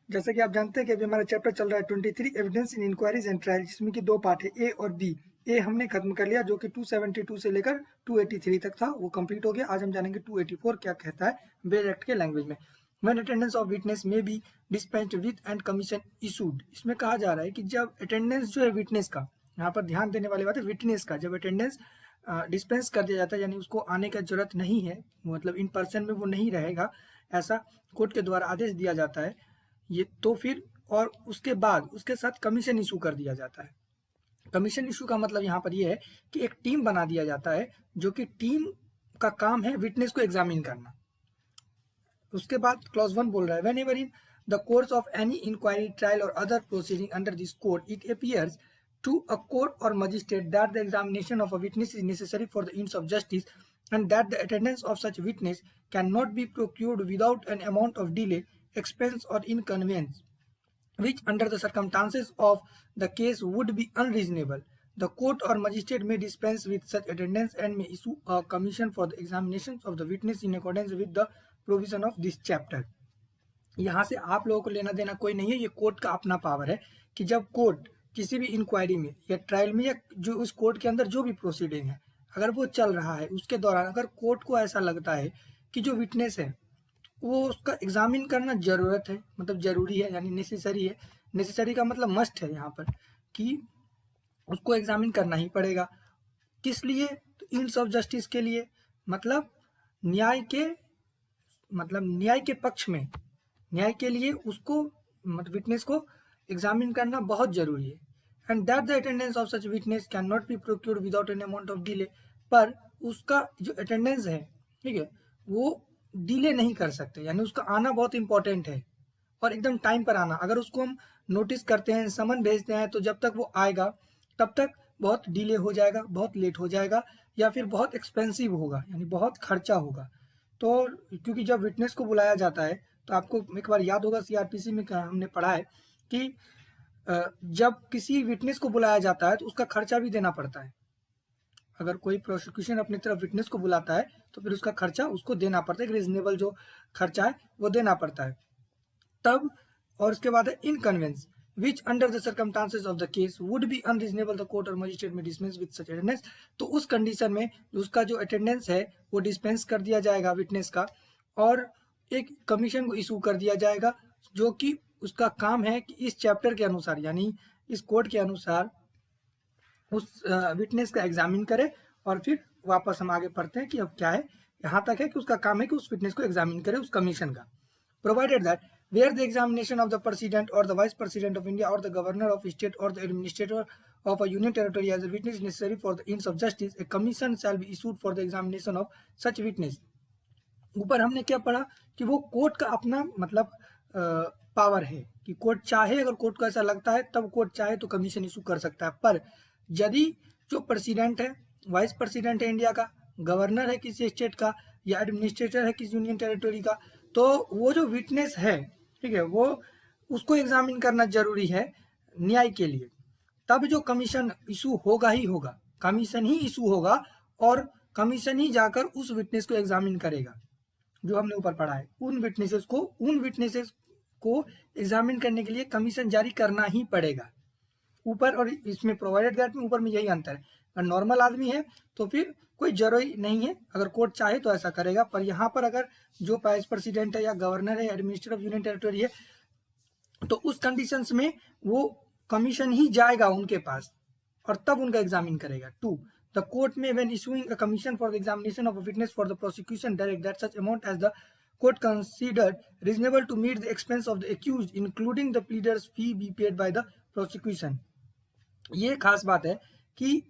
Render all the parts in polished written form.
जैसा कि आप जानते हैं कि अभी हमारा चैप्टर चल रहा है 23 evidence in inquiries and trial, जिसमें कि दो पार्ट है, ए और बी। ए हमने खत्म कर लिया जो कि 272 से लेकर 283 तक था, वो कंप्लीट हो गया। आज हम जानेंगे 284 क्या कहता है बेल एक्ट के लैंग्वेज में। When attendance of witness may be dispensed with and commission issued. इसमें कहा जा रहा है कि जब अटेंडेंस जो है विटनेस का, यहाँ पर ध्यान देने वाली बात है विटनेस का, जब अटेंडेंस डिस्पेंस कर दिया जाता है, यानी उसको आने का जरूरत नहीं है, मतलब इन पर्सन में वो नहीं रहेगा, ऐसा कोर्ट के द्वारा आदेश दिया जाता है ये, तो फिर और उसके बाद उसके साथ कमीशन इशू कर दिया जाता है। कमीशन इशू का मतलब यहाँ पर ये है कि एक टीम बना दिया जाता है, जो कि टीम का काम है विटनेस को एग्जामिन करना। उसके बाद क्लॉज 1 बोल रहा है, whenever in the course of any inquiry, trial और other proceeding under this code it appears to a court or magistrate that the examination of a witness is necessary for the ends of justice, and that the attendance of such witness cannot be procured without an amount of delay, expense or inconvenience, which under the circumstances of the case would be unreasonable. The court or magistrate may dispense with such attendance and may issue a commission for the examinations of the witness in accordance with the provision of this chapter. यहाँ से आप लोगों को लेना देना कोई नहीं है, ये कोर्ट का अपना पावर है कि जब कोर्ट किसी भी इंक्वायरी में या ट्रायल में या जो उस कोर्ट के अंदर जो भी प्रोसीडिंग है अगर वो चल रहा है, उसके दौरान अगर कोर्ट को ऐसा लगता है कि जो विटनेस है वो उसका एग्जामिन करना जरूरत है, मतलब जरूरी है, यानी नेसेसरी है। नेसेसरी का मतलब मस्ट है यहाँ पर, कि उसको एग्जामिन करना ही पड़ेगा। किस लिए? तो इंड्स ऑफ जस्टिस के लिए, मतलब न्याय के पक्ष में, न्याय के लिए उसको मतलब विटनेस को एग्जामिन करना बहुत जरूरी है। And that the attendance of such witness can not be procured without an amount of delay. पर उसका जो अटेंडेंस है, ठीक है, वो डिले नहीं कर सकते, यानी उसका आना बहुत इंपॉर्टेंट है और एकदम टाइम पर आना। अगर उसको हम नोटिस करते हैं, समन भेजते हैं, तो जब तक वो आएगा तब तक बहुत डिले हो जाएगा, बहुत लेट हो जाएगा, या फिर बहुत एक्सपेंसिव होगा, यानी बहुत खर्चा होगा। तो क्योंकि जब विटनेस को बुलाया जाता है, तो आपको एक बार याद होगा सीआरपीसी में हमने पढ़ा है कि जब किसी विटनेस को बुलाया जाता है तो उसका खर्चा भी देना पड़ता है। अगर कोई प्रोसिक्यूशन अपनी तरफ विटनेस को बुलाता है तो फिर उसका खर्चा उसको देना पड़ता है, रीजनेबल जो खर्चा है वो देना पड़ता है तब। और उसके बाद है इनकन्वेंस, which under the circumstances of the case would be unreasonable, the court or magistrate may dispense with such attendance। तो उस कंडीशन में उसका जो अटेंडेंस है वो डिस्पेंस कर दिया जाएगा विटनेस का, और एक कमीशन को इशू कर दिया जाएगा, जो कि उसका काम है कि इस चैप्टर के अनुसार, यानी इस कोड के अनुसार उस विटनेस का एग्जामिन करे। और फिर वापस हम आगे पढ़ते हैं कि अब क्या है, यहाँ तक है कि उसका काम है कि उस विटनेस को एग्जामिन करे, उस कमीशन का। Provided that where the examination of the president or the vice president of India or the governor of a state or the administrator of a union territory as a witness is necessary for the ends of justice, a commission shall be issued for the examination of such witness। ऊपर हमने क्या पढ़ा कि वो court का अपना मतलब power है कि कोर्ट चाहे, अगर कोर्ट को ऐसा लगता है तब कोर्ट चाहे तो कमीशन इशू कर सकता है। पर यदि जो प्रेसिडेंट है, वाइस प्रेसिडेंट है इंडिया का, गवर्नर है किसी स्टेट का, या एडमिनिस्ट्रेटर है किसी यूनियन टेरिटरी का, तो वो जो विटनेस है, ठीक है, वो उसको एग्जामिन करना जरूरी है न्याय के लिए। तब जो कमीशन इशू होगा ही होगा, कमीशन ही इशू होगा, और कमीशन ही जाकर उस विटनेस को एग्जामिन करेगा। जो हमने ऊपर पढ़ा है, उन विटनेसेस को एग्जामिन करने के लिए कमीशन जारी करना ही पड़ेगा ऊपर। और इसमें प्रोवाइडेड दैट में ऊपर में यही अंतर है। अगर नॉर्मल आदमी है तो फिर कोई जरूरी नहीं है, अगर कोर्ट चाहे तो ऐसा करेगा। पर यहाँ पर अगर जो वाइस प्रेसिडेंट है या गवर्नर है, एडमिनिस्ट्रेटर ऑफ यूनियन टेरिटरी है, तो उस कंडीशंस में वो कमीशन ही जाएगा उनके पास और तब उनका एग्जामिन करेगा। 2 the court may, when issuing a commission for the examination of a witness for the prosecution, direct that such amount as the court considered reasonable to meet the expense of the accused, including the pleader's fee, be paid by the prosecution। ये खास बात है कि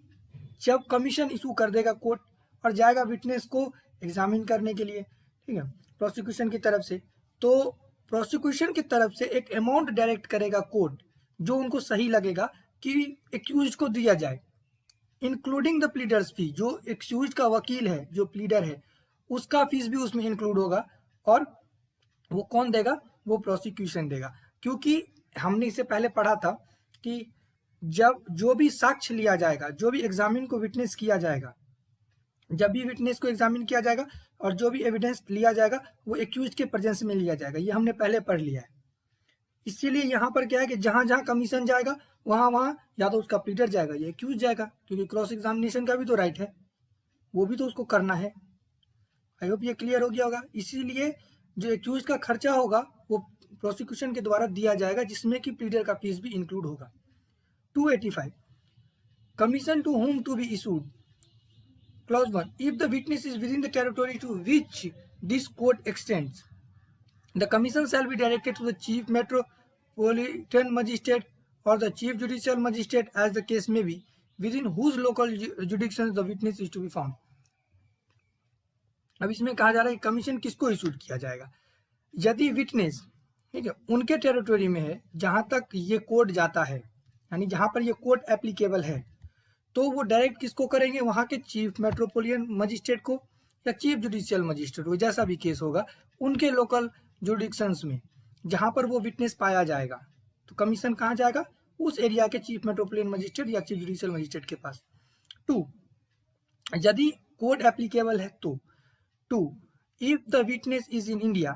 जब commission issue कर देगा court और जाएगा विटनेस को एग्जामिन करने के लिए, ठीक है, प्रोसिक्यूशन की तरफ से, तो प्रोसिक्यूशन की तरफ से एक अमाउंट डायरेक्ट करेगा कोर्ट जो उनको सही लगेगा कि एक्यूज को दिया जाए, इंक्लूडिंग द प्लीडर्स फी। जो एक्यूज का वकील है, जो प्लीडर है, उसका फीस भी उसमें इंक्लूड होगा। और वो कौन देगा? वो प्रोसिक्यूशन देगा। क्योंकि हमने इससे पहले पढ़ा था कि जब जो भी साक्ष्य लिया जाएगा, जो भी एग्जामिन को विटनेस किया जाएगा, जब भी विटनेस को एग्जामिन किया जाएगा और जो भी एविडेंस लिया जाएगा वो एक्यूज के प्रेजेंस में लिया जाएगा। ये हमने पहले पढ़ लिया है। इसीलिए यहाँ पर क्या है कि जहाँ जहाँ कमीशन जाएगा वहाँ वहाँ या तो उसका प्लीडर जाएगा या एक्यूज जाएगा, क्योंकि क्रॉस एग्जामिनेशन का भी तो राइट है, वो भी तो उसको करना है। आई होप ये क्लियर हो गया होगा। इसीलिए जो एक्यूज का खर्चा होगा वो प्रोसिक्यूशन के द्वारा दिया जाएगा, जिसमें कि प्लीडर का फीस भी इंक्लूड होगा। 285 commission to whom to be issued. Clause 1. If the witness is within the territory to which this court extends, the commission shall be directed to the chief metropolitan magistrate or the chief judicial magistrate, as the case may be, within whose local jurisdiction the witness is to be found. अब इसमें कहा जा रहा है कि commission किसको issued किया जाएगा। यदि विटनेस, ठीक है, उनके टेरिटोरी में है जहां तक ये कोर्ट जाता है, यानी जहां पर ये कोर्ट एप्लीकेबल है, तो वो डायरेक्ट किसको करेंगे, वहां के चीफ मेट्रोपोलियन मजिस्ट्रेट को या चीफ जुडिशियल मजिस्ट्रेट को, जैसा भी केस होगा उनके लोकल जुडिक्शंस में जहां पर वो विटनेस पाया जाएगा। तो कमीशन कहाँ जाएगा, उस एरिया के चीफ मेट्रोपोलियन मजिस्ट्रेट या चीफ जुडिशियल मजिस्ट्रेट के पास। 2. यदि कोर्ट एप्लीकेबल है तो 2. If the witness is in India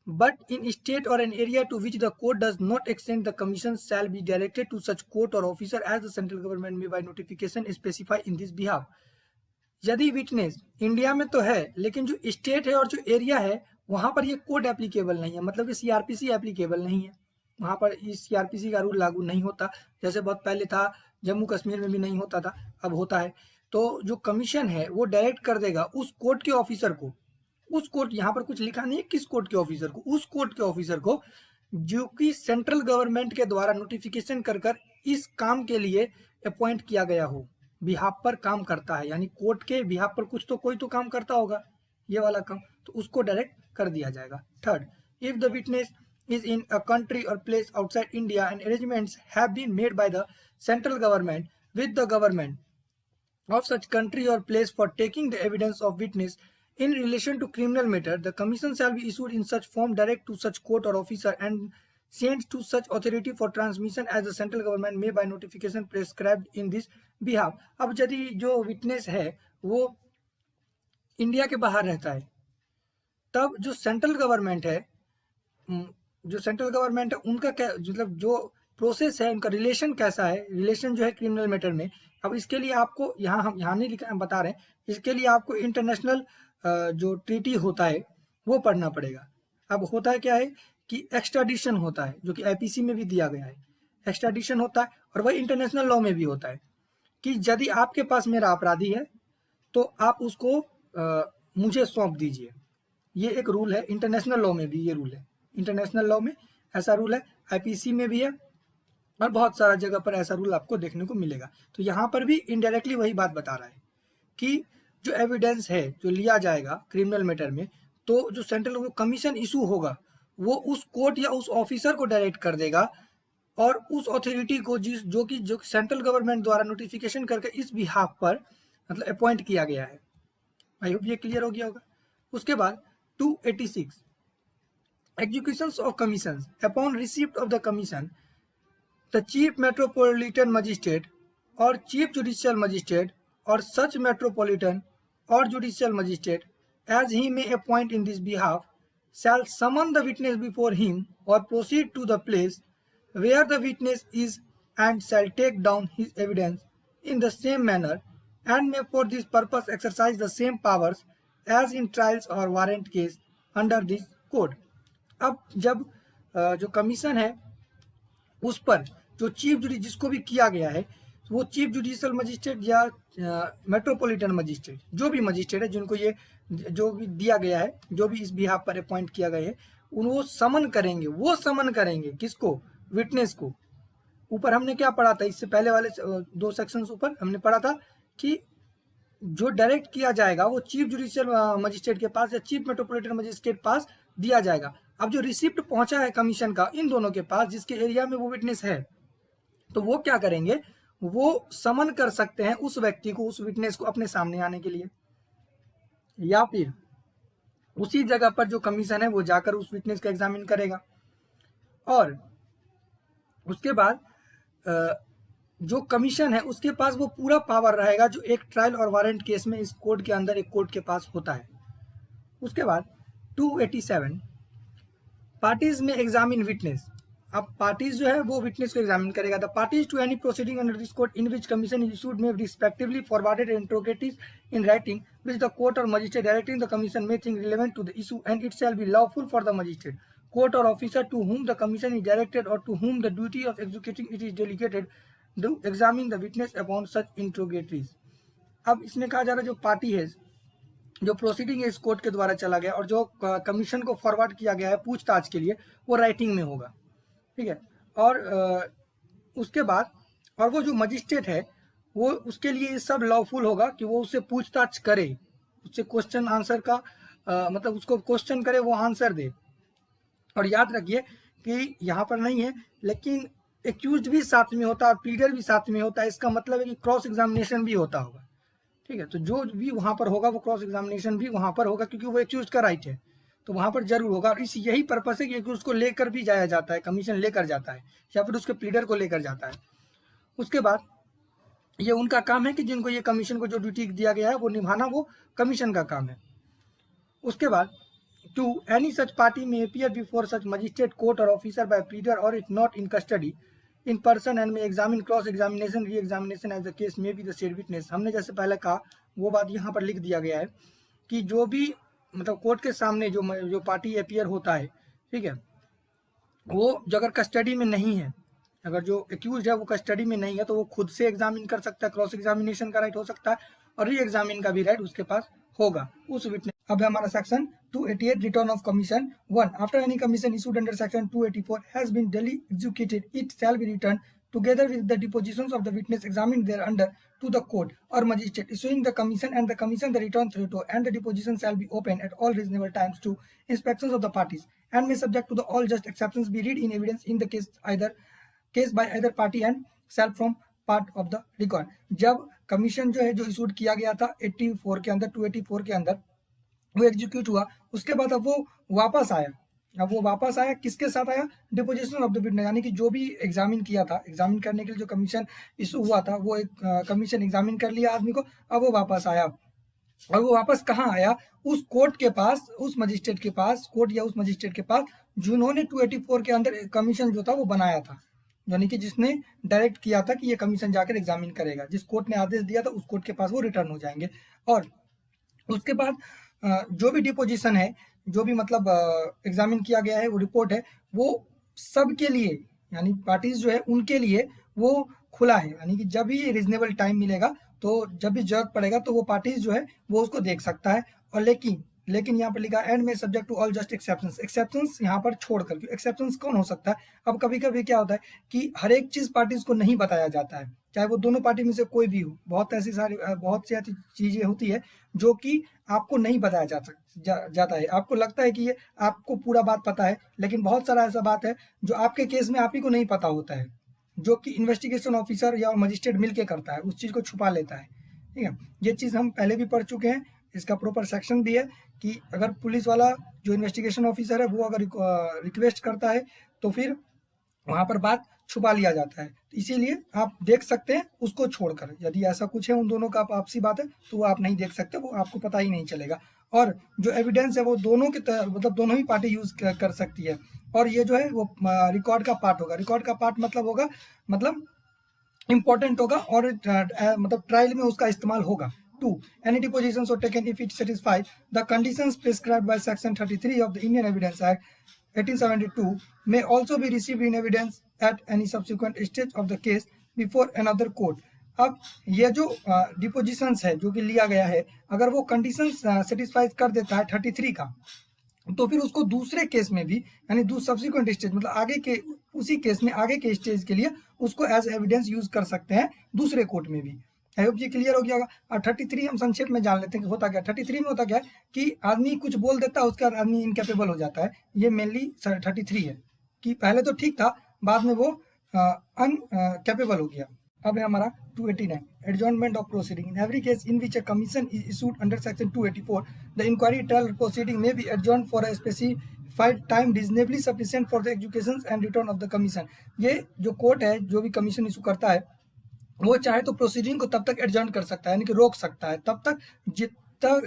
but in state or an area to which the court does not extend, the commission shall be directed to such court or officer as the central government may by notification specify in this behalf. यदि witness India में तो है लेकिन जो state है और जो area है वहां पर ये कोड एप्लीकेबल नहीं है, मतलब कि सीआरपीसी एप्लीकेबल नहीं है, वहां पर इस सीआरपीसी का रूल लागू नहीं होता, जैसे बहुत पहले था, जम्मू कश्मीर में भी नहीं होता था, अब होता है। तो जो कमीशन है वो डायरेक्ट कर देगा उस कोर्ट के ऑफिसर को, उस कोर्ट, यहाँ पर कुछ लिखा नहीं है किस कोर्ट के ऑफिसर को, उस कोर्ट के ऑफिसर को जो कि सेंट्रल गवर्नमेंट के द्वारा नोटिफिकेशन कर कर इस काम के लिए अपॉइंट किया गया हो, बिहाफ पर काम करता है, यानी कोर्ट के बिहाफ पर कुछ तो कोई तो काम करता होगा, ये वाला काम, तो उसको डायरेक्ट कर दिया जाएगा। 3. If the witness is in a country or place outside India and arrangements have been made by the central government with the government of such country or place for taking the evidence of witness in relation to criminal matter, the commission shall be issued in such form direct to such court or officer and sent to such authority for transmission as the central government may by notification prescribed in this behalf. अब यदि जो witness है वो India के बाहर रहता है, तब जो सेंट्रल गवर्नमेंट है, उनका क्या, मतलब जो प्रोसेस है, उनका रिलेशन कैसा है, रिलेशन जो है क्रिमिनल मैटर में। अब इसके लिए आपको यहाँ हम यहाँ नहीं लिखा, हम बता रहे हैं, इसके लिए आपको इंटरनेशनल जो ट्रीटी होता है वो पढ़ना पड़ेगा। अब होता है क्या है कि एक्सट्राडिशन होता है, जो कि आईपीसी में भी दिया गया है, एक्सट्राडिशन होता है, और वही इंटरनेशनल लॉ में भी होता है कि यदि आपके पास मेरा अपराधी है तो आप उसको मुझे सौंप दीजिए। ये एक रूल है, इंटरनेशनल लॉ में भी ये रूल है, इंटरनेशनल लॉ में ऐसा रूल है, आईपीसी में भी है, और बहुत सारा जगह पर ऐसा रूल आपको देखने को मिलेगा। तो यहाँ पर भी इनडायरेक्टली वही बात बता रहा है कि जो एविडेंस है जो लिया जाएगा क्रिमिनल मैटर में, तो जो सेंट्रल कमीशन इशू होगा वो उस कोर्ट या उस ऑफिसर को डायरेक्ट कर देगा, और उस अथॉरिटी को जो सेंट्रल गवर्नमेंट द्वारा नोटिफिकेशन करके इस बिहाफ पर मतलब अपॉइंट किया गया है। आई होप ये क्लियर हो गया होगा। उसके बाद 286 executions of commissions. Upon receipt of the commission, the chief metropolitan magistrate or chief judicial magistrate or such metropolitan or judicial magistrate as he may appoint in this behalf shall summon the witness before him or proceed to the place where the witness is and shall take down his evidence in the same manner and may for this purpose exercise the same powers as in trials or warrant case under this code. अब जब जो commission है उस पर जो chief जिसको भी किया गया है, वो चीफ जुडिशियल मजिस्ट्रेट या मेट्रोपॉलिटन मजिस्ट्रेट, जो भी मजिस्ट्रेट है जिनको ये जो भी दिया गया है, जो भी इस बिहाफ पर अपॉइंट किया गया है, वो समन करेंगे, किसको, विटनेस को। ऊपर हमने क्या पढ़ा था, इससे पहले वाले 2 सेक्शंस ऊपर हमने पढ़ा था कि जो डायरेक्ट किया जाएगा वो चीफ जुडिशियल मजिस्ट्रेट के पास या चीफ मेट्रोपॉलिटन मजिस्ट्रेट के पास दिया जाएगा। अब जो रिसिप्ट पहुंचा है कमीशन का इन दोनों के पास, जिसके एरिया में वो विटनेस है, तो वो क्या करेंगे, वो समन कर सकते हैं उस व्यक्ति को, उस विटनेस को अपने सामने आने के लिए, या फिर उसी जगह पर जो कमीशन है वो जाकर उस विटनेस का एग्जामिन करेगा। और उसके बाद जो कमीशन है उसके पास वो पूरा पावर रहेगा जो एक ट्रायल और वारंट केस में इस कोर्ट के अंदर एक कोर्ट के पास होता है। उसके बाद 287 पार्टीज में एग्जामिन विटनेस अब पार्टीज जो है वो विटनेस को एग्जामिन करेगा। The parties to any proceeding under this code in which commission is issued may respectively forwarded interrogative in writing which the court और magistrate directing the commission may think relevant to the issue and it shall be lawful for the magistrate court और officer to whom the commission is directed or to whom the duty of executing it is delegated to examine the witness upon such interrogatories। अब इसमें कहा जा रहा है जो party है, जो प्रोसीडिंग है इस कोर्ट के द्वारा चला गया और जो कमीशन को फॉरवर्ड किया गया है पूछताछ के लिए, वो राइटिंग में होगा, ठीक है। और उसके बाद और वो जो मजिस्ट्रेट है वो उसके लिए ये सब लॉफुल होगा कि वो उससे पूछताछ करे, उससे क्वेश्चन आंसर का मतलब उसको क्वेश्चन करे, वो आंसर दे। और याद रखिए कि यहाँ पर नहीं है लेकिन एक्यूज भी साथ में होता है और प्लीडर भी साथ में होता है, इसका मतलब है कि क्रॉस एग्जामिनेशन भी होता होगा, ठीक है। तो जो भी वहाँ पर होगा वो क्रॉस एग्जामिनेशन भी वहाँ पर होगा क्योंकि वो एक्यूज का राइट है, तो वहाँ पर जरूर होगा। और इस यही पर्पस है कि एक्यूज को लेकर भी जाया जाता है, कमीशन लेकर जाता है या फिर उसके प्लीडर को लेकर जाता है। उसके बाद ये उनका काम है कि जिनको ये कमीशन को जो ड्यूटी दिया गया है वो निभाना, वो कमीशन का काम है। उसके बाद to any such party may appear before such magistrate, court or officer by pleader or if not in custody in person and may examine cross examination re-examination as the case may be the said witness। हमने जैसे पहले कहा वो बात यहाँ पर लिख दिया गया है कि जो भी मतलब कोर्ट के सामने जो पार्टी अपियर होता है, ठीक है, वो जो अगर कस्टडी में नहीं है, अगर जो एक्यूज है वो कस्टडी में नहीं है तो वो खुद से एग्जामिन कर सकता है, क्रॉस एग्जामिनेशन का राइट हो सकता है और री एग्जामिन का भी राइट उसके पास होगा उस विटनेस। अब हमारा section 288 return of commission 1। After any commission issued under section 284 has been duly executed it shall be returned together with the depositions of the witness examined thereunder to the court or magistrate issuing the commission and the commission the return thereto and the deposition shall be open at all reasonable times to inspections of the parties and may subject to the all just exceptions be read in evidence in the case by either party and shall form part of the record। जब commission जो है जो issued किया गया था 84 के अंदर 284 के अंदर वो एग्जीक्यूट हुआ, उसके बाद अब वो वापस आया। अब वो वापस आया किसके साथ आया? डिपोजिशन ऑफ द विटनेस, यानी कि जो भी एग्जामिन किया था, एग्जामिन करने के लिए जो कमीशन इशू हुआ था वो एक कमीशन एग्जामिन कर लिया आदमी को, अब वो वापस आया। और वो वापस कहाँ आया? उस कोर्ट के पास, उस मजिस्ट्रेट के पास, कोर्ट या उस मजिस्ट्रेट के पास जिन्होंने 284 के अंदर कमीशन जो था वो बनाया था, यानी कि जिसने डायरेक्ट किया था कि ये कमीशन जाकर एग्जामिन करेगा, जिस कोर्ट ने आदेश दिया था उस कोर्ट के पास वो रिटर्न हो जाएंगे। और उसके बाद जो भी डिपोजिशन है, जो भी मतलब एग्जामिन किया गया है वो रिपोर्ट है, वो सबके लिए यानी पार्टीज जो है उनके लिए वो खुला है, यानी कि जब भी रीजनेबल टाइम मिलेगा तो जब भी जरूरत पड़ेगा तो वो पार्टीज जो है वो उसको देख सकता है। और लेकिन यहाँ पर लिखा एंड में subject to all just exceptions यहाँ पर छोड़कर। एक्सेप्शंस कौन हो सकता है? अब कभी कभी क्या होता है कि हर एक चीज पार्टीज को नहीं बताया जाता है, चाहे वो दोनों पार्टी में से कोई भी हो। बहुत सी ऐसी चीजें होती है जो कि आपको नहीं बताया जाता है। आपको लगता है कि ये आपको पूरा बात पता है, लेकिन बहुत सारा ऐसा बात है जो आपके केस में आप ही को नहीं पता होता है, जो कि इन्वेस्टिगेशन ऑफिसर या मजिस्ट्रेट मिलके करता है, उस चीज को छुपा लेता है, ठीक है। ये चीज हम पहले भी पढ़ चुके हैं, इसका प्रॉपर सेक्शन भी है कि अगर पुलिस वाला जो इन्वेस्टिगेशन ऑफिसर है वो अगर रिक्वेस्ट करता है तो फिर वहां पर बात छुपा लिया जाता है। तो इसीलिए आप देख सकते हैं उसको छोड़कर, यदि ऐसा कुछ है उन दोनों का आपसी बात है तो वो आप नहीं देख सकते, वो आपको पता ही नहीं चलेगा। और जो एविडेंस है वो दोनों के मतलब दोनों ही पार्टी यूज कर सकती है। और ये जो है वो रिकॉर्ड का पार्ट होगा। रिकॉर्ड का पार्ट मतलब होगा मतलब इंपॉर्टेंट होगा और मतलब ट्रायल में उसका इस्तेमाल होगा। 2. Any depositions are taken if it satisfies the conditions prescribed by Section 33 of the Indian Evidence Act 1872 may also be received in evidence at any subsequent stage of the case before another court। अब ये जो depositions है जो कि लिया गया है, अगर वो कंडीशंस सेटिस्फाई कर देता है 33 का, तो फिर उसको दूसरे केस में भी यानी सब्सिक्वेंट स्टेज मतलब आगे के उसी केस में आगे के स्टेज के लिए उसको एज एविडेंस यूज कर सकते हैं दूसरे कोर्ट में भी। आई होप ये क्लियर हो गया होगा। और 33 हम संक्षेप में जान लेते हैं कि होता क्या। 33 में होता क्या है कि आदमी कुछ बोल देता है, उसके बाद आदमी इनकेपेबल हो जाता है। ये मेनली 33 है कि पहले तो ठीक था, बाद में वो अनकेपेबल हो गया। अब है हमारा 289 adjournment of proceeding. In every case in which a commission is issued under section 284 the inquiry trial proceeding may be adjourn for a specified time reasonably sufficient for the execution and return of the commission. ये जो court है जो भी commission issue करता है वो चाहे तो प्रोसीडिंग को तब तक एडजॉर्न कर सकता है, यानी कि रोक सकता है तब तक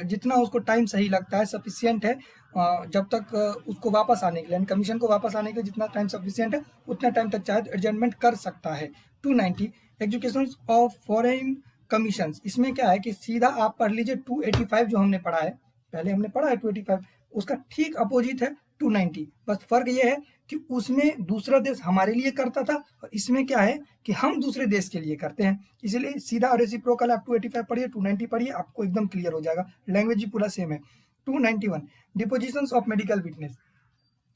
जितना उसको टाइम सही लगता है, सफिशिएंट है, जब तक उसको वापस आने के लिए, कमीशन को वापस आने के लिए जितना टाइम सफिशिएंट है उतना टाइम तक चाहे एडजमेंट कर सकता है। 290 एजुकेशन ऑफ फॉरेन कमीशंस, इसमें क्या है कि सीधा आप पढ़ लीजिए 285 जो हमने पढ़ा है, पहले हमने पढ़ा है 285, उसका ठीक अपोजिट है 290। बस फर्क ये है कि उसमें दूसरा देश हमारे लिए करता था और इसमें क्या है कि हम दूसरे देश के लिए करते हैं, इसीलिए सीधा रेसिप्रोकल आप 285 पढ़िए, 290 पढ़िए, आपको एकदम क्लियर हो जाएगा, लैंग्वेज ही पूरा सेम है। 291 डिपोजिशंस ऑफ मेडिकल विटनेस।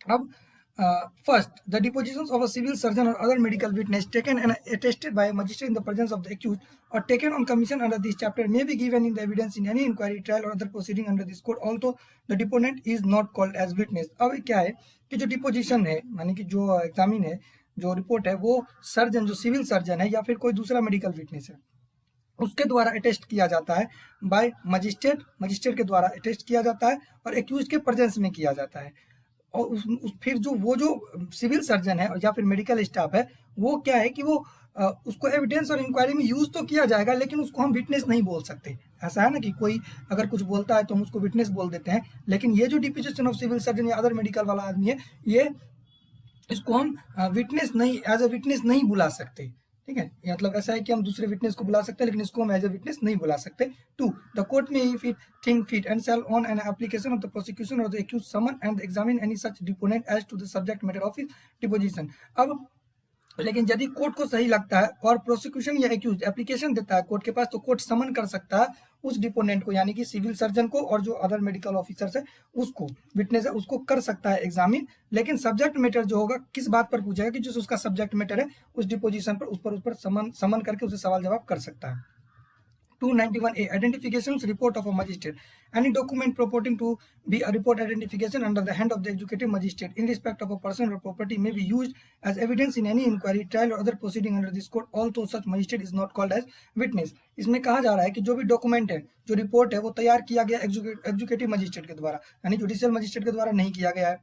अब first, the depositions of a civil surgeon or other medical witness taken and attested by a magistrate in the presence of the accused or taken on commission under this chapter may be given in the evidence in any inquiry, trial or other proceeding under this code, although the deponent is not called as witness। अब क्या है कि जो deposition है, यानी कि जो examine है, जो रिपोर्ट है, वो सर्जन, जो सिविल सर्जन है या फिर कोई दूसरा मेडिकल विटनेस है, उसके द्वारा अटेस्ट किया जाता है बाय मजिस्ट्रेट के द्वारा अटेस्ट किया जाता है और एक्यूज के प्रेजेंस में किया जाता है। और फिर जो सिविल सर्जन है या फिर मेडिकल स्टाफ है, वो क्या है कि वो उसको एविडेंस और इंक्वायरी में यूज तो किया जाएगा, लेकिन उसको हम विटनेस नहीं बोल सकते। ऐसा है ना कि कोई अगर कुछ बोलता है तो हम उसको विटनेस बोल देते हैं, लेकिन ये जो डिपोजिशन ऑफ सिविल सर्जन या अदर मेडिकल वाला आदमी है, ये इसको हम विटनेस नहीं, एज ए विटनेस नहीं बुला सकते। ठीक है, मतलब ऐसा है कि हम दूसरे विटनेस को बुला सकते हैं, लेकिन इसको हम एज ए विटनेस नहीं बुला सकते। 2 द कोर्ट में if it think fit and shall on an application of the prosecution or the accused summon and examine any such deponent as to the subject matter of his deposition. अब लेकिन यदि court को सही लगता है और prosecution या accused application देता है कोर्ट के पास, तो कोर्ट समन कर सकता है उस डिपोनेंट को, यानी कि सिविल सर्जन को, और जो अदर मेडिकल ऑफिसर्स है उसको, विटनेस है, उसको कर सकता है एग्जामिन, लेकिन सब्जेक्ट मैटर जो होगा किस बात पर पूछेगा कि जो उसका सब्जेक्ट मैटर है उस डिपोजिशन पर, उस पर समन करके उसे सवाल जवाब कर सकता है। 291A identifications report of a magistrate. Any document purporting to be a report identification under the hand of the executive magistrate in respect of a person or property may be used as evidence in any inquiry, trial or other proceeding under this code, although such magistrate is not called as witness। इसमें कहा जा रहा है कि जो भी document है, जो रिपोर्ट है, वो तैयार किया गया एग्जीक्यूटिव मजिस्ट्रेट के द्वारा, यानी जुडिशियल मजिस्ट्रेट के द्वारा नहीं किया गया है।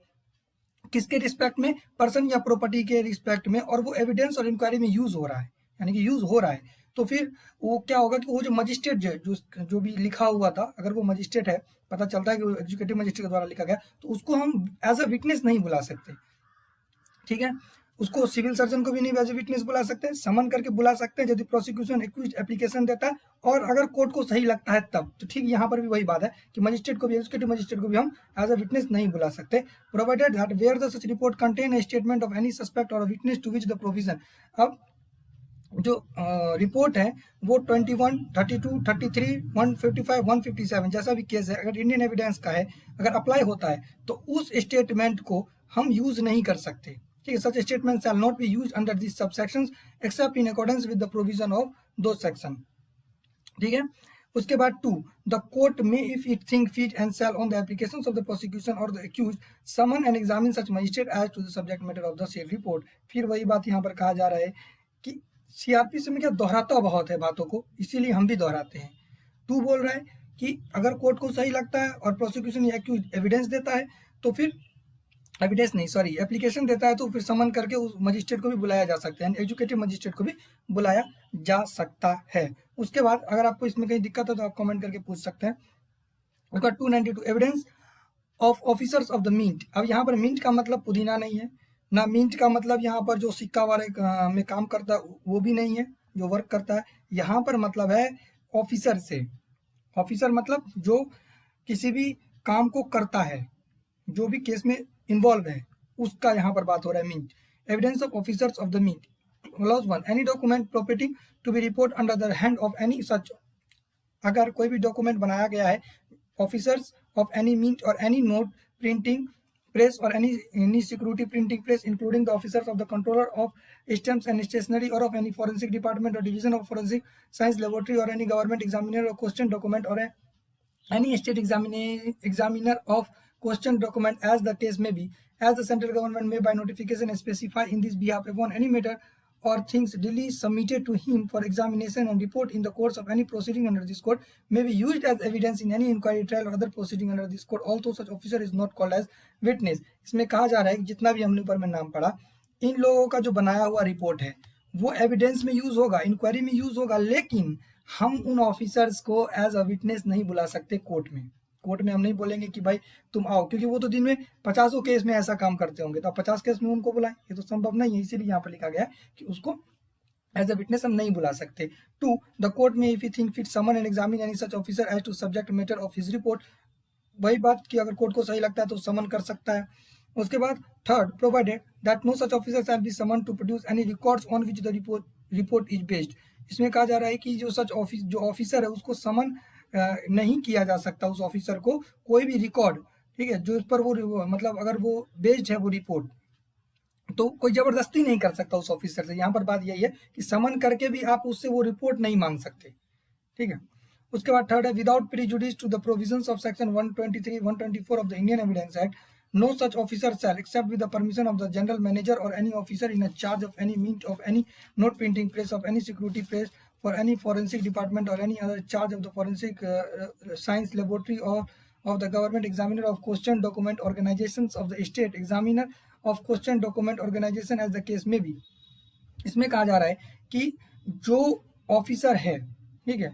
किसके रिस्पेक्ट में? पर्सन या प्रॉपर्टी के रिस्पेक्ट में, और वो एविडेंस और इंक्वायरी में यूज हो रहा है, यानी कि यूज हो रहा है। तो फिर वो क्या होगा कि वो जो मजिस्ट्रेट जो भी लिखा हुआ था, अगर वो मजिस्ट्रेट है, पता चलता है कि वो एग्जीक्यूटिव मजिस्ट्रेट के द्वारा लिखा गया, तो उसको हम एज अ विटनेस नहीं बुला सकते। ठीक है, उसको सिविल सर्जन को भी नहीं एज ए विटनेस बुला सकते, समन करके बुला सकते हैं यदि प्रोसिक्यूशन एक्यूज एप्लीकेशन देता है और अगर कोर्ट को सही लगता है तब। तो ठीक यहाँ पर भी वही बात है कि मजिस्ट्रेट को भी, एग्जीक्यूटिव मजिस्ट्रेट को भी हम एज अ विटनेस नहीं बुला सकते, provided that where the such report contain a statement of any suspect or witness to which the provision. अब जो रिपोर्ट है वो 21, 32, 33, 155, 157 जैसा भी केस है, अगर इंडियन एविडेंस का है, अगर अप्लाई होता है तो उस स्टेटमेंट को हम यूज नहीं कर सकते। ठीक है, such statement shall not be used under this subsections except in accordance with the provision of दो सेक्शन। ठीक है, उसके बाद 2 द कोर्ट में if it think fit and shall on the applications of the prosecution or the accused summon and examine such magistrate as to the subject matter of the said report. फिर वही बात यहाँ पर कहा जा रहा है कि सीआरपीसी में क्या दोहराता बहुत है बातों को, इसीलिए हम भी दोहराते हैं। 2 बोल रहा है कि अगर कोर्ट को सही लगता है और प्रोसिक्यूशन या एक्यूज एविडेंस देता है तो फिर एप्लीकेशन देता है तो फिर समन करके उस मजिस्ट्रेट को भी बुलाया जा सकता है, एजुकेटिव मजिस्ट्रेट को भी बुलाया जा सकता है। उसके बाद अगर आपको इसमें कहीं दिक्कत है तो आप कमेंट करके पूछ सकते हैं। उसका 292 evidence of officers of the mint. अब यहाँ पर मिंट का मतलब पुदीना नहीं है, ना मिंट का मतलब यहाँ पर जो सिक्का वाले में काम करता है वो भी नहीं है, जो वर्क करता है। यहाँ पर मतलब है ऑफिसर से। ऑफिसर मतलब जो किसी भी काम को करता है, जो भी केस में इन्वॉल्व है, उसका यहाँ पर बात हो रहा है mint. Evidence of officers of the mint clause 1 any document property to be report under the hand of any such. अगर कोई भी डॉक्यूमेंट बनाया गया है ऑफिसर्स ऑफ एनी मिंट और any note printing press or any security printing press including the officers of the controller of stamps and stationery or of any forensic department or division of forensic science laboratory or any government examiner or question document or any state examiner of question document as the case may be, as the central government may by notification specify in this behalf upon any matter or things duly submitted to him for examination and report in the course of any proceeding under this code may be used as evidence in any inquiry, trial or other proceeding under this code, although such officer is not called as witness। इसमें कहा जा रहा है कि जितना भी हमने ऊपर में नाम पढ़ा, इन लोगों का जो बनाया हुआ रिपोर्ट है वो एविडेंस में यूज होगा, इंक्वायरी में यूज होगा, लेकिन हम उन ऑफिसर्स को एज अ विटनेस नहीं बुला सकते कोर्ट में। कोर्ट में हम नहीं बोलेंगे कि भाई तुम आओ, क्योंकि वो तो दिन में 50 केस में ऐसा काम करते होंगे, तो आप 50 केस में उनको बुलाएं, ये तो संभव नहीं है। इसीलिए यहाँ पर लिखा गया है कि उसको एज अ विटनेस हम नहीं बुला सकते। 2, द कोर्ट में if you think fit summon and examine any such officer as to subject matter of his report, वही बात कि अगर कोर्ट को सही लगता है तो समन कर सकता है। उसके बाद 3rd, provided that no such officer shall be summon to produce any records on which the report is based. इसमें कहा जा रहा है कि जो ऑफिसर है उसको समन नहीं किया जा सकता, उस ऑफिसर को कोई भी रिकॉर्ड, ठीक है, जो उस पर वो मतलब अगर वो बेस्ड है वो रिपोर्ट, तो कोई जबरदस्ती नहीं कर सकता उस ऑफिसर से। यहाँ पर बात यही है कि समन करके भी आप उससे वो रिपोर्ट नहीं मांग सकते, ठीक है। उसके बाद 3rd है, without prejudice to the provisions of section 123, 124 of the Indian evidence act, no such officer shall, except with the permission of the general manager or any officer in a charge of any mint of any note printing press of any security press for any forensic department or any other charge of the forensic science laboratory or of the government, examiner of question document organizations of the state, examiner of question document organization as the case may be। इसमें कहा जा रहा है कि जो officer है, ठीक है,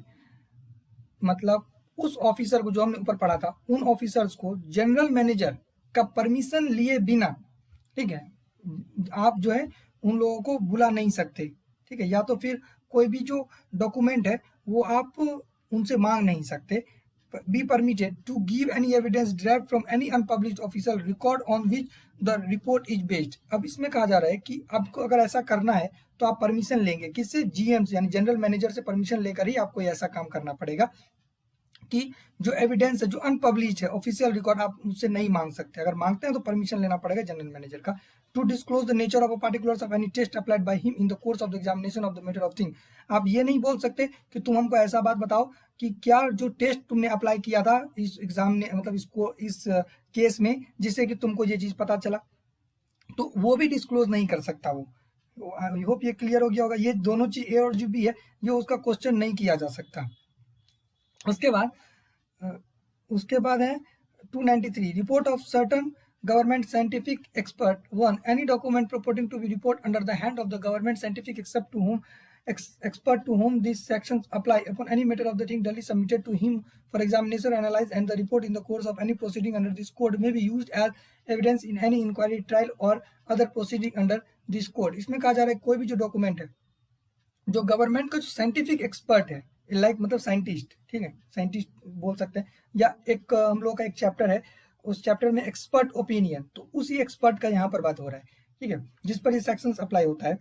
मतलब उस ऑफिसर को जो हमने ऊपर पढ़ा था, उन ऑफिसर्स को जनरल मैनेजर का परमिशन लिए बिना, ठीक है, आप जो है उन लोगों को बुला नहीं सकते, ठीक है, या तो फिर कोई भी जो डॉक्यूमेंट है वो आप उनसे मांग नहीं सकते। Be permitted to give any evidence derived from any unpublished official record on which the report is based. अब इसमें कहा जा रहा है कि आपको अगर ऐसा करना है तो आप परमिशन लेंगे किससे? जीएम से, यानी जनरल मैनेजर से परमिशन लेकर ही आपको ऐसा काम करना पड़ेगा कि जो एविडेंस है, जो अनपब्लिश्ड है ऑफिशियल रिकॉर्ड, आप उससे नहीं मांग सकते। अगर मांगते हैं तो परमिशन लेना पड़ेगा जनरल मैनेजर का। To disclose the nature of a particulars of any test applied by him in the course of the examination of the matter of thing. आप ये नहीं बोल सकते कि तुम हमको ऐसा बात बताओ कि क्या जो टेस्ट तुमने अप्लाई किया था इस एग्जाम में, मतलब इसको इस केस में, जिससे कि तुमको ये चीज पता चला, तो वो भी डिस्क्लोज नहीं कर सकता वो। आई होप ये क्लियर हो गया होगा। ये दोनों चीज ए और जो भी है ये उसका क्वेश्चन नहीं किया जा सकता। उसके बाद है 293, report of certain government scientific expert। 1, any document purporting to be report under the hand of the government scientific expert to whom these sections apply upon any matter of the thing duly submitted to him for examination, analyze, and the report in the course of any proceeding under this code may be used as evidence in any inquiry, trial or other proceeding under this code। इसमें कहा जा रहा है कोई भी जो document है जो गवर्नमेंट का जो साइंटिफिक एक्सपर्ट है, लाइक मतलब साइंटिस्ट, ठीक है, साइंटिस्ट बोल सकते हैं, या एक हम लोग का एक चैप्टर है, उस चैप्टर में एक्सपर्ट ओपिनियन, तो उसी एक्सपर्ट का यहाँ पर बात हो रहा है, ठीक है, जिस पर ये सेक्शंस अप्लाई होता है।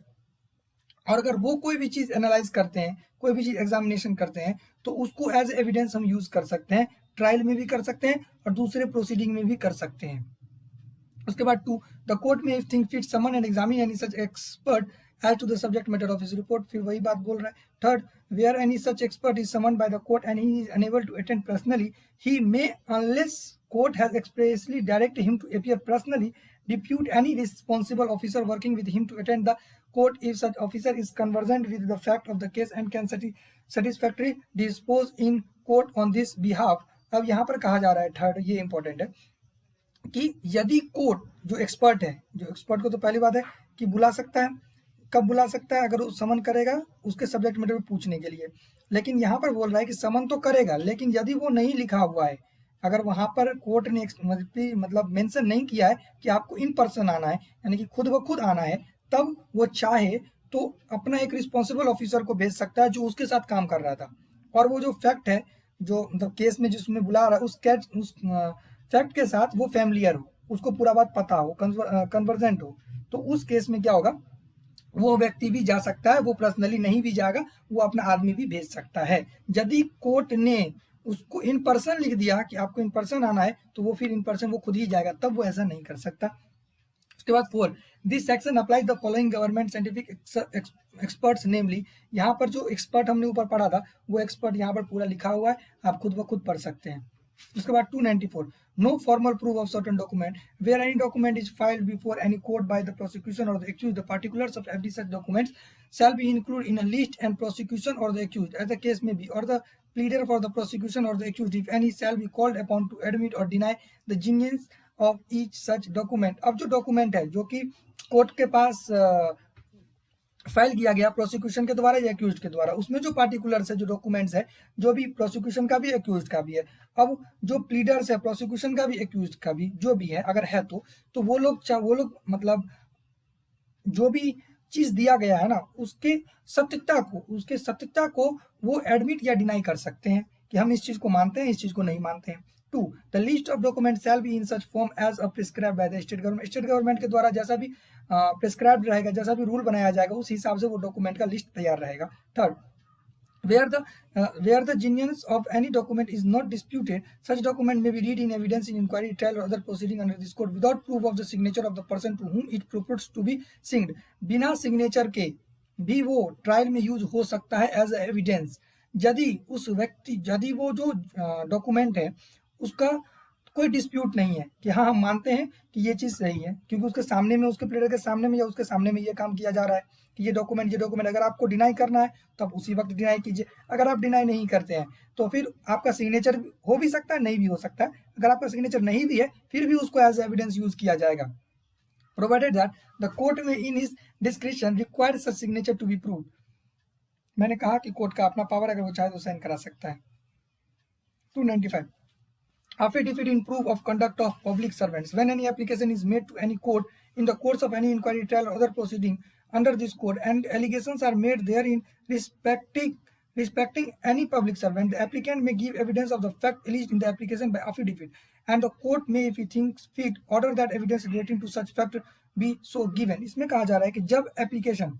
और अगर वो कोई भी चीज एनालाइज करते हैं, कोई भी चीज एग्जामिनेशन करते हैं, तो उसको एज एविडेंस हम यूज कर सकते हैं, ट्रायल में भी कर सकते हैं और दूसरे प्रोसीडिंग में भी कर सकते हैं। उसके बाद 2, द कोर्ट में if think fit summon and examine any such expert as to the subject matter of his report, फिर वही बात बोल रहा है। 3rd, where any such expert is summoned by the court and he is unable to attend personally, he may, unless court has expressly directed him to appear personally, depute any responsible officer working with him to attend the court if such officer is conversant with the fact of the case and can satisfactorily dispose in court on this behalf। अब यहाँ पर कहा जा रहा है 3rd, ये important है कि यदि कोर्ट जो एक्सपर्ट है, जो एक्सपर्ट को तो पहली बात है कि बुला सकता है, कब बुला सकता है? अगर वो समन करेगा उसके सब्जेक्ट मैटर में पूछने के लिए। लेकिन यहाँ पर बोल रहा है कि समन तो करेगा, लेकिन यदि वो नहीं लिखा हुआ है, अगर वहां पर कोर्ट ने मतलब मेंशन नहीं किया है कि आपको इन पर्सन आना है, यानी कि खुद ब खुद आना है, तब वो चाहे तो अपना एक रिस्पॉन्सिबल ऑफिसर को भेज सकता है जो उसके साथ काम कर रहा था, और वो जो फैक्ट है, जो मतलब केस में जिसमें बुला रहा है, उस फैक्ट के साथ वो फैमिलियर हो, उसको पूरा बात पता हो, कन्वर्जेंट हो, तो उस केस में क्या होगा, वो व्यक्ति भी जा सकता है, वो पर्सनली नहीं भी जाएगा, वो अपना आदमी भी भेज सकता है। यदि कोर्ट ने उसको इन पर्सन लिख दिया कि आपको इन पर्सन आना है, तो वो फिर इन पर्सन वो खुद ही जाएगा, तब वो ऐसा नहीं कर सकता। उसके बाद 4, this section apply the following government scientific experts namely. यहाँ पर जो एक्सपर्ट हमने ऊपर पढ़ा था वो एक्सपर्ट यहाँ पर पूरा लिखा हुआ है, आप खुद ब खुद पढ़ सकते हैं। उसके बाद 294, no formal proof of certain document, where any document is filed before any court by the prosecution or the accused, the particulars of every such document shall be included in a list, and prosecution or the accused, as the case may be, or the pleader for the prosecution or the accused, if any, shall be called upon to admit or deny the genuineness of each such document। अब जो document है जो कि court के पास file किया गया prosecution के द्वारा या एक्यूज्ड के द्वारा, उसमें जो पार्टिकुलर्स है, जो डॉक्यूमेंट्स है, जो भी प्रोसिक्यूशन का भी एक्यूज्ड का भी है, अब जो प्लीडर्स है प्रोसिक्यूशन का भी एक्यूज्ड का भी जो भी है अगर है तो वो लोग मतलब जो भी चीज दिया गया है ना उसके सत्यता को वो एडमिट या डिनाई कर सकते हैं कि हम इस चीज को मानते हैं, इस चीज को नहीं मानते हैं। 2, the list of document shall be in such form as a prescribe by the state government के द्वारा जैसा भी प्रिस्क्राइब रहेगा, जैसा भी रूल बनाया जाएगा उस हिसाब से वो डॉक्यूमेंट का लिस्ट तैयार रहेगा। Third, where the genuineness of any document is not disputed, such document may be read in evidence in inquiry, trial or other proceeding under this code without proof of the signature of the person to whom it purports to be signed। बिना signature के भी वो trial में use हो सकता है as evidence, यदि वो जो डॉक्यूमेंट है उसका कोई डिस्प्यूट नहीं है कि हाँ हम मानते हैं कि ये चीज सही है, क्योंकि उसके सामने में, उसके प्लेयर के सामने में या उसके सामने में ये काम किया जा रहा है कि ये डॉक्यूमेंट अगर आपको डिनाई करना है तो आप उसी वक्त डिनाई कीजिए। अगर आप डिनाई नहीं करते हैं तो फिर आपका सिग्नेचर हो भी सकता है, नहीं भी हो सकता है। अगर आपका सिग्नेचर नहीं भी है फिर भी उसको एज एविडेंस यूज किया जाएगा, प्रोवाइडेड दैट द कोर्ट में in his description required such signature to be proved. मैंने कहा कि कोर्ट का अपना पावर, अगर वो चाहे तो साइन करा सकता है। 295, affidavit in proof of conduct of public servants। When any application is made to any court in the course of any inquiry, trial or other proceeding under this code and allegations are made therein respecting any public servant, the applicant may give evidence of the fact alleged in the application by affidavit, and the court may, if he thinks fit, order that evidence relating to such fact be so given। इसमें कहा जा रहा है कि जब application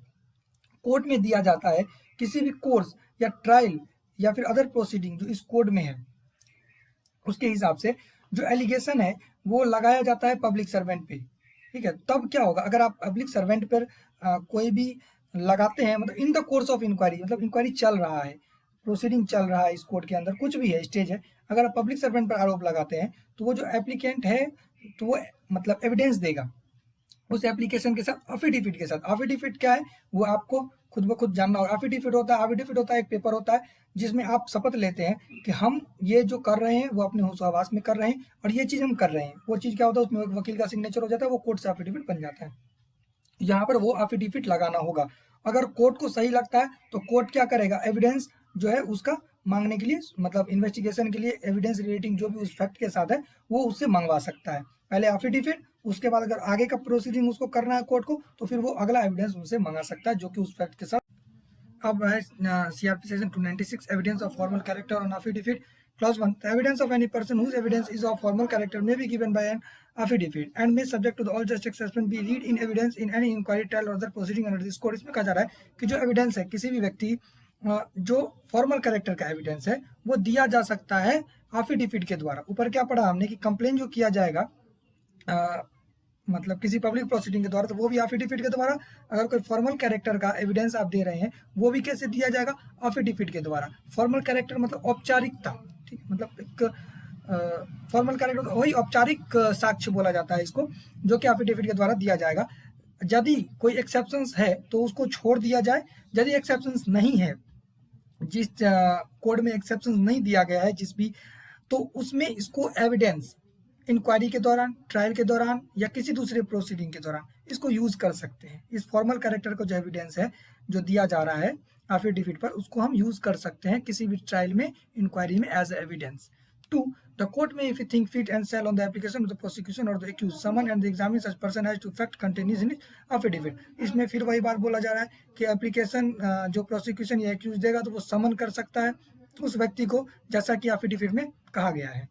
court में दिया जाता है किसी भी कोर्स या ट्रायल या फिर अदर प्रोसीडिंग जो इस कोड में है उसके हिसाब से जो एलिगेशन है वो लगाया जाता है पब्लिक सर्वेंट पे, ठीक है। तब क्या होगा, अगर आप पब्लिक सर्वेंट पर कोई भी लगाते हैं, मतलब in the course of inquiry, मतलब इंक्वायरी चल रहा है, प्रोसीडिंग चल रहा है इस कोर्ट के अंदर, कुछ भी है स्टेज है, अगर आप पब्लिक सर्वेंट पर आरोप लगाते हैं तो वो जो एप्लीकेंट है तो वो मतलब एविडेंस देगा उस एप्लीकेशन के साथ, एफिडेविट के साथ। एफिडेविट क्या है वो आपको खुद ब खुद जानना होगा। एफिडेविट होता है एक पेपर होता है जिसमें आप शपथ लेते हैं कि हम ये जो कर रहे हैं वो अपने होश हवास में कर रहे हैं और ये चीज हम कर रहे हैं। वो चीज क्या होता है, उसमें एक वकील का सिग्नेचर हो जाता है, वो कोर्ट से एफिडेविट बन जाता है। यहाँ पर वो एफिडेविट लगाना होगा। अगर कोर्ट को सही लगता है तो कोर्ट क्या करेगा, एविडेंस जो है उसका मांगने के लिए, मतलब इन्वेस्टिगेशन के लिए एविडेंस रिलेटिंग जो भी उस फैक्ट के साथ है वो उससे मंगवा सकता है। पहले एफिडेविट, उसके बाद अगर आगे का प्रोसीडिंग उसको करना है कोर्ट को तो फिर वो अगला एविडेंस उनसे मंगा सकता है जो कि उस फैक्ट के साथ। अब है CRP section 296, evidence of formal character on affidavit. Clause 1, the evidence of any person whose evidence is of formal character may be given by an affidavit and may subject to the all just exception be read in evidence in any inquiry, trial or other proceeding under this code। इसमें कहा जा रहा है कि जो evidence है किसी भी व्यक्ति जो फॉर्मल कैरेक्टर का एविडेंस है वो दिया जा सकता है एफिडेविट के द्वारा। ऊपर क्या पढ़ा हमने कि कंप्लेन जो किया जाएगा मतलब किसी पब्लिक प्रोसीडिंग के द्वारा तो वो भी एफिडेविट के द्वारा। अगर कोई फॉर्मल कैरेक्टर का एविडेंस आप दे रहे हैं वो भी कैसे दिया जाएगा, एफिडेविट के द्वारा। फॉर्मल कैरेक्टर मतलब औपचारिकता, ठीक, मतलब एक फॉर्मल कैरेक्टर वही औपचारिक साक्ष्य बोला जाता है इसको, जो कि एफिडेविट के द्वारा दिया जाएगा। यदि कोई एक्सेप्शंस है तो उसको छोड़ दिया जाए, यदि एक्सेप्शंस नहीं है, जिस कोड में एक्सेप्शंस नहीं दिया गया है जिस भी, तो उसमें इसको एविडेंस इंक्वायरी के दौरान, ट्रायल के दौरान या किसी दूसरे प्रोसीडिंग के दौरान इसको यूज कर सकते हैं। इस फॉर्मल कैरेक्टर का जो एविडेंस है जो दिया जा रहा है एफिडेविट पर उसको हम यूज कर सकते हैं किसी भी ट्रायल में, इंक्वायरी में as evidence. 2, the court may, if he think fit and shall on the application of the prosecution or the accused, summon and examine such person as to fact contained in affidavit। इसमें फिर वही बात बोला जा रहा है कि application जो प्रोसिक्यूशन या एक्यूज देगा तो वो समन कर सकता है उस व्यक्ति को जैसा कि एफिडेविट में कहा गया है।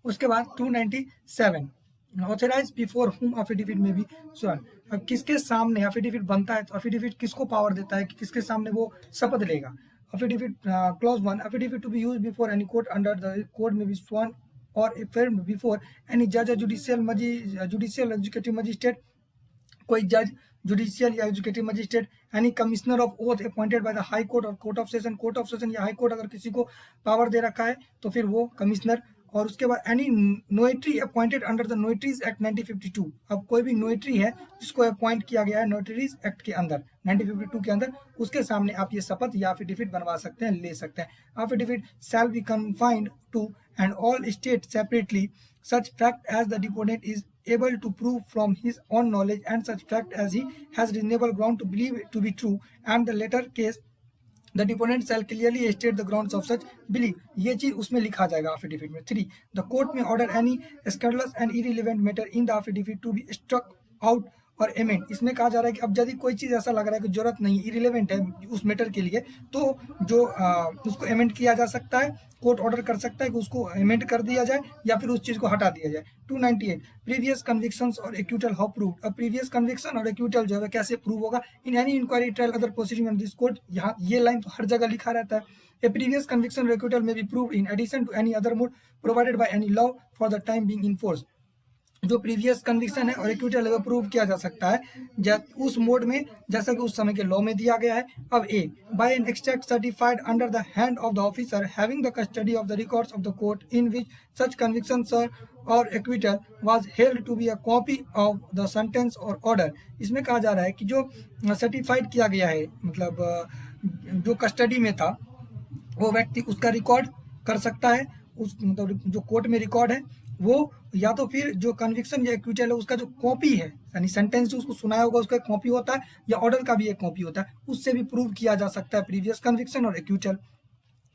उसके बाद 297, ऑथराइज बिफोर हुम एफिडेविट में भी स्वर्न। अब किसके सामने एफिडेविट बनता है तो एफिडेविट किसको पावर देता है कि किसके सामने वो शपथ लेगा। Affidavit clause 1, affidavit to be used before any court under the code may be sworn और affirmed बिफोर एनी जज, जुडिशियल एग्जीक्यूटिव मजिस्ट्रेट, कोई जज, जुडिशियल या executive magistrate, any commissioner of oath appointed by the high court और court of session या high court अगर किसी को पावर दे रखा है तो फिर वो कमिश्नर। और उसके बाद any notary appointed under the notaries act 1952। अब कोई भी नोटरी है जिसको अपॉइंट किया गया है नोटरीज एक्ट के अंदर 1952 के अंदर, उसके सामने आप ये शपथ या एफिडेविट बनवा सकते हैं, ले सकते हैं। Affidavit shall be confined to and all state separately such fact as the deponent is able to prove from his own knowledge and such fact as he has reasonable ground to believe it to be true, and the latter case the deponent shall clearly state the grounds of such belief. ये चीज उसमें लिखा जाएगा affidavit में. 3. The court may order any scandalous and irrelevant matter in the affidavit to be struck out और amend. इसमें कहा जा रहा है कि अब यदि कोई चीज़ ऐसा लग रहा है कि जरूरत नहीं, इरिलेवेंट है उस मैटर के लिए, तो जो उसको एमेंड किया जा सकता है. कोर्ट ऑर्डर कर सकता है कि उसको एमेंड कर दिया जाए या फिर उस चीज़ को हटा दिया जाए. 298. प्रीवियस कन्विक्शंस और एक्यूटल हाउ प्रूव्ड. अब प्रीवियस कन्विक्शन और एक्यूटल जो है कैसे प्रूव होगा? In any inquiry trial other proceeding on this court. यहाँ ये लाइन तो हर जगह लिखा रहता है. ए प्रीवियस कन्विक्शन और acquittal may be proved in addition to any other mode provided by any law for the time being in force. जो प्रीवियस कन्विक्शन है और एक्यूटल है प्रूव किया जा सकता है उस मोड में जैसा कि उस समय के लॉ में दिया गया है. अब a by an extract certified under the hand of the officer having the custody of the records of the court in which such conviction or acquittal was held to be a copy of the sentence or order. इसमें कहा जा रहा है कि जो certified किया गया है, मतलब जो कस्टडी में था, वो व्यक्ति उसका रिकॉर्ड कर सकता है. उस मतलब जो कोर्ट में रिकॉर्ड है वो, या तो फिर जो कन्विक्शन या एक्विटल है उसका जो कॉपी है, यानी सेंटेंस जो उसको सुनाया होगा उसका कॉपी होता है, या ऑर्डर का भी एक कॉपी होता है, उससे भी प्रूव किया जा सकता है प्रीवियस कन्विक्शन और एक्विटल.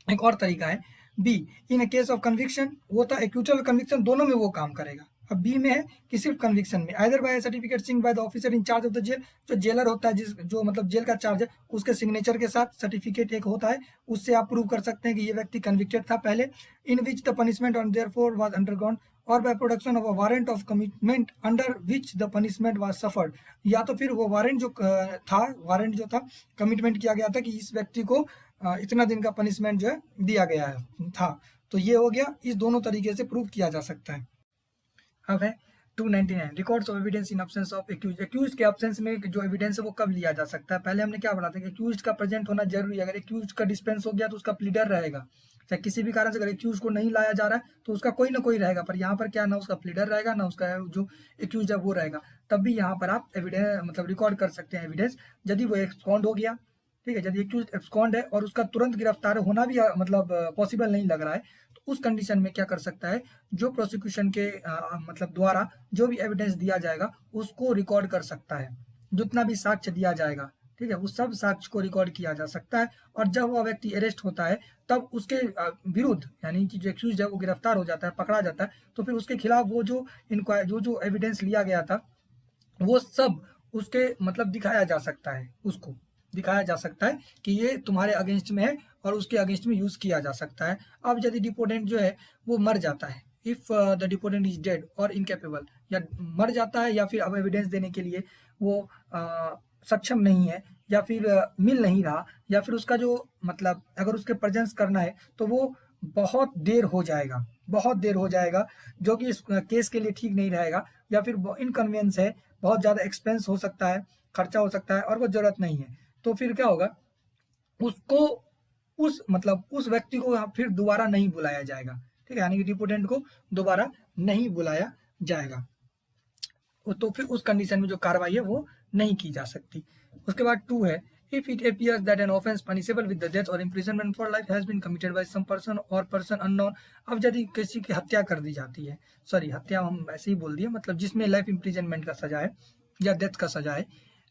एक और तरीका है B. In a case of conviction, वो था एक्विटल कन्विक्शन दोनों में वो काम करेगा. अब बी में है कि सिर्फ कन्विक्शन में either by certificate sign by the officer in charge of the jail. जो जेलर होता है, जो मतलब जेल का चार्ज है, उसके सिग्नेचर के साथ सर्टिफिकेट एक होता है, उससे आप प्रूव कर सकते हैं कि ये व्यक्ति कन्विक्टेड था पहले. In which the punishment on therefor was undergone or by production of a warrant of commitment under which the punishment was suffered. या तो फिर वो वारंट जो था कमिटमेंट किया गया था कि इस व्यक्ति को इतना दिन का पनिशमेंट जो है दिया गया था. तो ये हो गया. इस दोनों तरीके से प्रूव किया जा सकता है. अब है 299 records of evidence in absence of accused. Accused के एब्सेंस में जो एविडेंस है वो कब लिया जा सकता है? पहले हमने क्या पढ़ा था कि एक्यूज का प्रेजेंट होना जरूरी है. अगर एक्यूज का डिस्पेंस हो गया तो उसका प्लीडर रहेगा. चाहे किसी भी कारण से अगर एक्यूज को नहीं लाया जा रहा है तो उसका कोई ना कोई रहेगा, पर यहाँ पर क्या, ना उसका प्लीडर रहेगा ना उसका जो एक्यूज है वो रहेगा. तब भी यहाँ पर आप एविडेंस मतलब रिकॉर्ड कर सकते हैं एविडेंस, यदि वो एक्सकॉन्ड हो गया. ठीक है, यदि एक्यूज एक्सकॉन्ड है और उसका तुरंत गिरफ्तार होना भी मतलब पॉसिबल नहीं लग रहा है, तो उस कंडीशन में क्या कर सकता है, जो प्रोसिक्यूशन के मतलब द्वारा जो भी एविडेंस दिया जाएगा उसको रिकॉर्ड कर सकता है. जितना भी साक्ष्य दिया जाएगा, ठीक है, उस सब साक्ष्य को रिकॉर्ड किया जा सकता है. और जब वो व्यक्ति अरेस्ट होता है तब उसके विरुद्ध, यानी कि जो एक्यूज है वो गिरफ्तार हो जाता है, पकड़ा जाता है, तो फिर उसके खिलाफ वो जो एविडेंस लिया गया था वो सब उसके मतलब दिखाया जा सकता है. उसको दिखाया जा सकता है कि ये तुम्हारे अगेंस्ट में है और उसके अगेंस्ट में यूज किया जा सकता है. अब यदि डिपोटेंट जो है वो मर जाता है, इफ द डिपोटेंट इज डेड और इनकेपेबल, या मर जाता है या फिर अब एविडेंस देने के लिए वो सक्षम नहीं है, या फिर मिल नहीं रहा, या फिर उसका जो मतलब अगर उसके प्रेजेंस करना है तो वो बहुत देर हो जाएगा, जो कि इस केस के लिए ठीक नहीं रहेगा, या फिर इनकन्वीनियंस है, बहुत ज़्यादा एक्सपेंस हो सकता है, खर्चा हो सकता है और वो जरूरत नहीं है. तो फिर क्या होगा, उसको उस व्यक्ति को फिर दोबारा नहीं बुलाया जाएगा. ठीक है, यानी कि डिपोटेंट को दोबारा नहीं बुलाया जाएगा. तो फिर उस कंडीशन में जो कार्रवाई है वो नहीं की जा सकती. उसके बाद 2 है if it appears that an offense punishable with the death or imprisonment for life has been committed by some person or person unknown. अब यदि किसी की हत्या कर दी जाती है, सॉरी हत्या हम ऐसे ही बोल दिए, मतलब जिसमें लाइफ इम्प्रिजनमेंट का सजा है या डेथ का सजा है,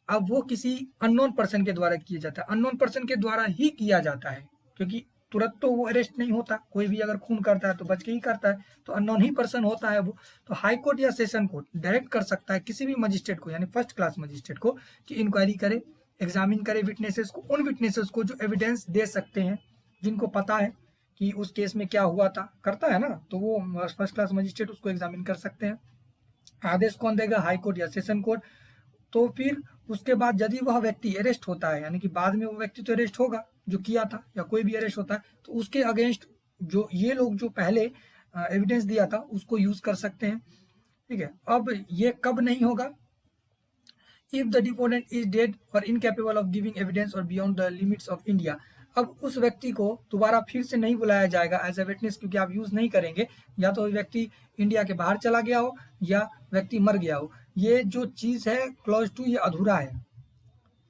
अब वो किसी अननोन पर्सन के द्वारा किया जाता है. अननोन पर्सन के द्वारा ही किया जाता है, क्योंकि तुरंत तो वो अरेस्ट नहीं होता. कोई भी अगर खून करता है तो बच के ही करता है, तो अननोन ही पर्सन होता है वो. तो हाई कोर्ट या सेशन कोर्ट डायरेक्ट कर सकता है किसी भी मजिस्ट्रेट को, यानी फर्स्ट क्लास मजिस्ट्रेट को, कि इंक्वायरी करे, एग्जामिन करे विटनेसेस को, उन विटनेसेस को जो एविडेंस दे सकते हैं, जिनको पता है कि उस केस में क्या हुआ था, करता है ना, तो वो फर्स्ट क्लास मजिस्ट्रेट उसको एग्जामिन कर सकते हैं. आदेश कौन देगा? हाई कोर्ट या सेशन कोर्ट. तो फिर उसके बाद यदि वह व्यक्ति अरेस्ट होता है, यानी कि बाद में वो व्यक्ति तो अरेस्ट होगा जो किया था, या कोई भी अरेस्ट होता है, तो उसके अगेंस्ट जो ये लोग जो पहले एविडेंस दिया था उसको यूज कर सकते हैं. ठीक है, अब ये कब नहीं होगा? If the deponent is dead और इनकेपेबल ऑफ गिविंग एविडेंस और beyond the limits of India. अब उस व्यक्ति को दोबारा फिर से नहीं बुलाया जाएगा एज ए विटनेस, क्योंकि आप यूज नहीं करेंगे, या तो व्यक्ति इंडिया के बाहर चला गया हो या व्यक्ति मर गया हो. ये जो चीज है क्लॉज 2 ये अधूरा है.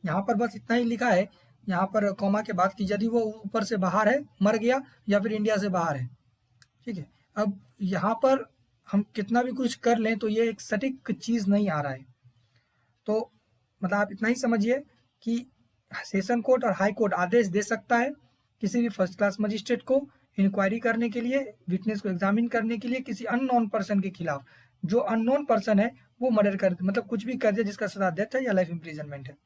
यहाँ पर बस इतना ही लिखा है, यहाँ पर कॉमा के बाद कि यदि वो ऊपर से बाहर है, मर गया, या फिर इंडिया से बाहर है. ठीक है, अब यहाँ पर हम कितना भी कुछ कर लें तो ये एक सटीक चीज़ नहीं आ रहा है। तो मतलब आप इतना ही समझिए कि सेशन कोर्ट और हाई कोर्ट आदेश दे सकता है किसी भी फर्स्ट क्लास मजिस्ट्रेट को इंक्वायरी करने के लिए, विटनेस को एग्जामिन करने के लिए किसी अननोन पर्सन के खिलाफ। जो अननोन पर्सन है वो मर्डर कर मतलब कुछ भी कर दे जिसका सजा डेथ है या लाइफ इम्प्रिजनमेंट है,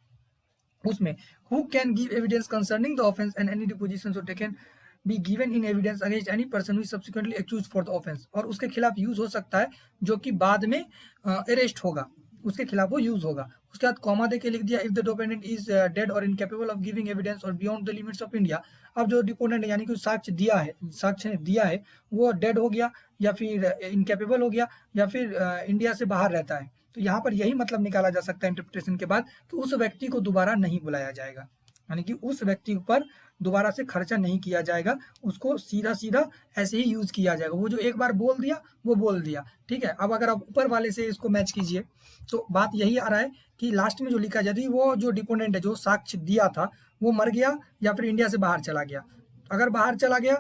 उसमें who can give evidence concerning the offence and any deposition so taken be given in evidence against any person who is subsequently accused for the offence. और उसके खिलाफ यूज हो सकता है जो कि बाद में अरेस्ट होगा, उसके खिलाफ वो यूज होगा। उसके बाद कॉमा दे के लिख दिया if the dependent is dead और इनकेपेबल ऑफ गिविंग एविडेंस और beyond the limits of India. अब जो डिपोनेंट है यानी कि साक्ष्य दिया है वो डेड हो गया या फिर इनकेपेबल हो गया या फिर इंडिया से बाहर रहता है, तो यहाँ पर यही मतलब निकाला जा सकता है इंटरप्रिटेशन के बाद कि उस व्यक्ति को दोबारा नहीं बुलाया जाएगा, यानी कि उस व्यक्ति पर दोबारा से खर्चा नहीं किया जाएगा, उसको सीधा सीधा ऐसे ही यूज किया जाएगा। वो जो एक बार बोल दिया वो बोल दिया, ठीक है। अब अगर आप ऊपर वाले से इसको मैच कीजिए तो बात यही आ रहा है कि लास्ट में जो लिखा यदि वो जो डिपोनेंट है जो साक्ष्य दिया था वो मर गया या फिर इंडिया से बाहर चला गया, अगर बाहर चला गया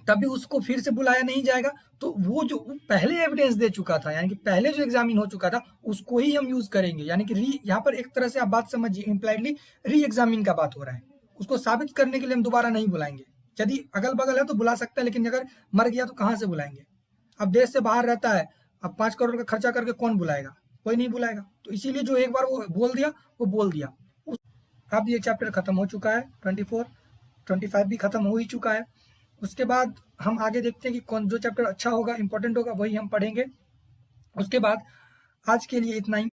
तभी उसको फिर से बुलाया नहीं जाएगा, तो वो जो पहले एविडेंस दे चुका था यानी कि पहले जो एग्जामिन हो चुका था उसको ही हम यूज करेंगे, यानी कि यहाँ पर एक तरह से आप बात समझिए इम्प्लाइडली री एग्जामिन का बात हो रहा है। उसको साबित करने के लिए हम दोबारा नहीं बुलाएंगे, यदि अगल बगल है तो बुला सकते हैं, लेकिन अगर मर गया तो कहाँ से बुलाएंगे। अब देश से बाहर रहता है, अब 5 करोड़ का खर्चा करके कौन बुलाएगा, कोई नहीं बुलाएगा। तो इसीलिए जो एक बार वो बोल दिया वो बोल दिया। अब ये चैप्टर खत्म हो चुका है, 24 25 भी खत्म हो ही चुका है। उसके बाद हम आगे देखते हैं कि कौन जो चैप्टर अच्छा होगा इंपॉर्टेंट होगा वही हम पढ़ेंगे। उसके बाद आज के लिए इतना ही।